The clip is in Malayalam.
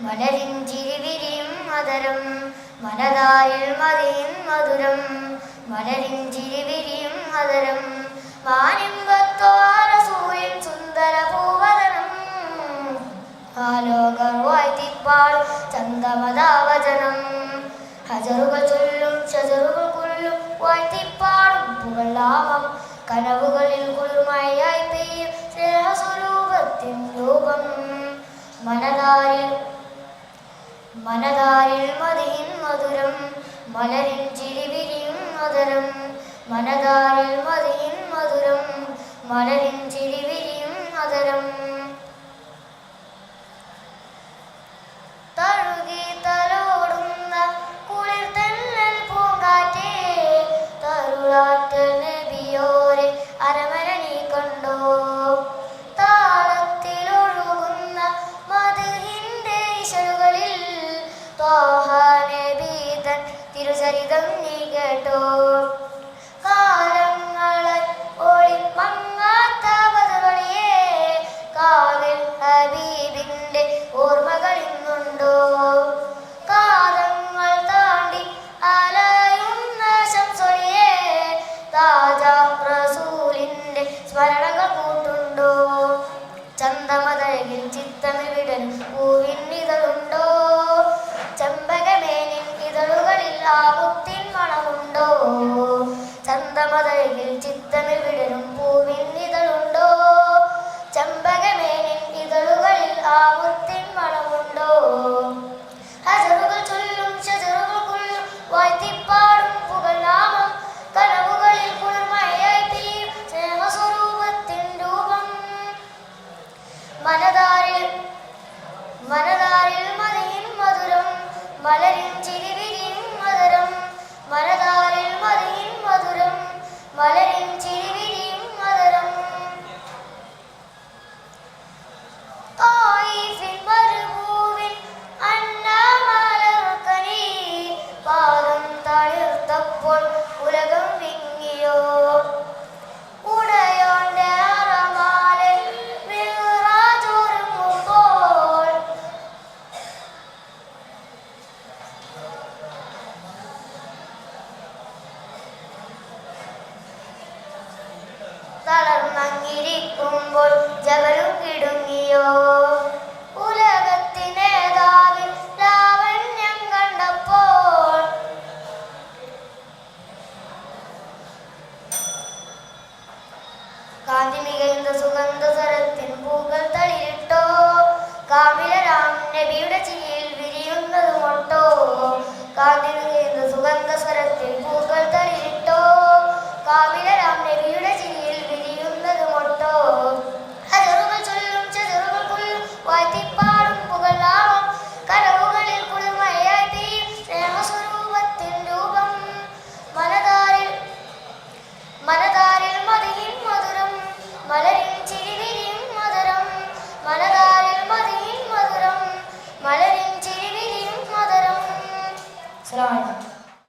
മലരിഞ്ചിരി വിരിയും മധുരം മനതാരിൽ മതിയിൻ മധുരം മലരിഞ്ചിരി വിരിയും മധുരം മാനിമ്പത്തോറസൂലിൻ സുന്ദര പൂവദനം ആലോകർ വാഴ്ത്തിപ്പാടും ചന്ദമതാവചനം ഹജറുകൾ ചൊല്ലും ഷജറുകൾ കൊല്ലും വാഴ്ത്തിപ്പാടും പുകളാമം കനവുകളിൽ കുളിർമഴയായി പെയ്യും സ്നേഹസ്വരൂപത്തിൻ രൂപം മനതാരിൽ മതിയിൻ മധുരം മലരിഞ്ചിരി വിരിയും മധുരം മനതാരിൽ മതിയിൻ മധുരം മലരിഞ്ചിരി വിരിയും മധുരം തഴുകി തലോടുന്ന കുളിർ തെന്നൽ പൂങ്കാറ്റേ തരുളാറ്റ നബിയോരെ അരമന നീ കണ്ടോ താളത്തിലൊഴുകുന്ന മധുഹിന്റെ ഇശലുകളിൽ ത്വാഹ നബിതൻ തിരുചരിതം നീ കേട്ടോ കാലങ്ങളെ ഒളിമങ്ങാത്ത ബദറുകളിയേ കാവിൽ ഹബീബിന്റെ ഓർമ്മകൾ ഇന്നുണ്ടോ കാലങ്ങൾ താണ്ടി അലയുന്ന ശംസൊലിയേ താജ റസൂലിന്റെ സ്മരണകൾ കൂട്ടുണ്ടോ ചന്തമതയിൽ ചിത്തമിവിടൻ പൂവിൻ ഇതളുണ്ടോ ചെമ്പകമേനിൻ ഇതളുകളിൽ ആ മുത്തിൻ മണമുണ്ടോ ചന്തമതയിൽ ചിത്തമിവിടനും പൂവിൻ ഇതളുണ്ടോ ചെമ്പകമേനിൻ ഇതളുകളിൽ ആ മുത്തിൻ മണമുണ്ടോ ഹജറുകൾ ചൊല്ലും ഷജറുകൾ കൊല്ലും വാഴ്ത്തിപ്പാടും പുകളാമം കനവുകളിൽ കുളിർമഴയായി പെയ്യും സ്നേഹസ്വരൂപത്തിൻ രൂപം മനതാരിൽ മതിയിൻ മധുരം മലരിഞ്ചിരി വിരിയും മധുരം മനതാരിൽ മതിയിൻ മധുരം മലരിഞ്ചിരി വിരിയും മധുരം തായിഫിൻ മരുഭൂവിൽ അന്നമലർക്കനി പാദം തളിർത്തപ്പോൾ ഉലകം വിങ്ങിയോ ഉടയോന്റെ അറമാലിൽ മിഅ്റാജൊരുങ്ങുമ്പോൾ തളർന്നങ്ങിരിക്കുമ്പോൾ ജബലും കിടുങ്ങിയോ ഉലകത്തിനേതാവിൽ ലാവണ്യം കണ്ടപ്പോൾ കാന്തി മികയുന്ന സുഗന്ധസ്വരത്തിൻ പൂക്കൾ തളിരിട്ടോ കാമിലരാം നബിയുടെ ചിരിയിൽ വിരിയുന്നത് മൊട്ടോ കാന്തി മികയുന്ന സുഗന്ധസ്വരത്തിൻ പൂക്കൾ തളിരിട്ടോ കാമിലരാം നബിയുടെ ചിരിയിൽ വിരിയുന്നത് മൊട്ടോ ഹജറുകൾ ചൊല്ലും ഷജറുകൾ കൊല്ലും വാഴ്ത്തിപ്പാടും പുകളാമം കനവുകളിൽ കുളിർമഴയായി പെയ്യും സ്നേഹസ്വരൂപത്തിൻ രൂപം മനതാരിൽ മതിയിൻ മധുരം മലരിഞ്ചിരി വിരിയും മധുരം മനതാരിൽ മതിയിൻ മധുരം മലരിഞ്ചിരി വിരിയും മധുരം. അസ്സലാമു അലൈക്കും.